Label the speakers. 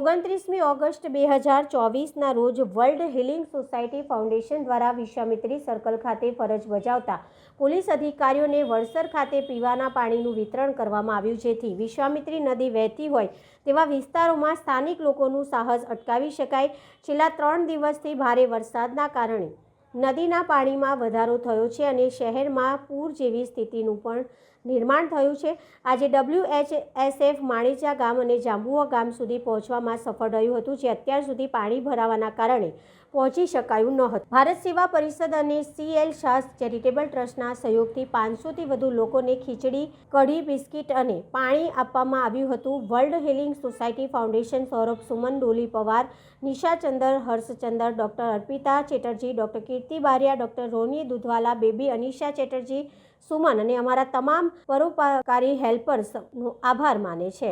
Speaker 1: 29મી August 2024ના રોજ world healing society foundation દ્વારા Vishwamitri circle ખાતે ફરજ બજાવતા પોલીસ અધિકારીઓને વડસર ખાતે પીવાના પાણીનું વિતરણ કરવામાં આવ્યું, જેથી વિશ્વામિત્રી નદી વહેતી હોય તેવા વિસ્તારોમાં સ્થાનિક લોકોનું સાહસ અટકાવી શકાય। છેલ્લા 3 દિવસથી ભારે વરસાદના કારણે નદીના પાણીમાં વધારો થયો છે અને શહેરમાં પૂર જેવી સ્થિતિનું પણ નિર્માણ થયું છે। આજે WHSF માણેચા ગામ અને જાંબુઆ ગામ સુધી પહોંચવામાં સફળ રહ્યું હતું, જે અત્યાર સુધી પાણી ભરાવાના કારણે પહોંચી શકાયું ન હતું। ભારત સેવા પરિષદ અને CL શાહ ચેરિટેબલ ટ્રસ્ટના સહયોગથી 500થી વધુ લોકોને ખીચડી, કઢી, બિસ્કિટ અને પાણી આપવામાં આવ્યું હતું। World healing society foundation Saurabh Suman, Dolly Pawar, Nisha Chandar, Harshchandar, doctor Arpita Chatterjee, doctor Kirti Baria, doctor Ronnie Dudhwala, baby Anisha Chatterjee, Suman અને અમારા તમામ પરોપકારી હેલ્પર્સનો આભાર માને છે।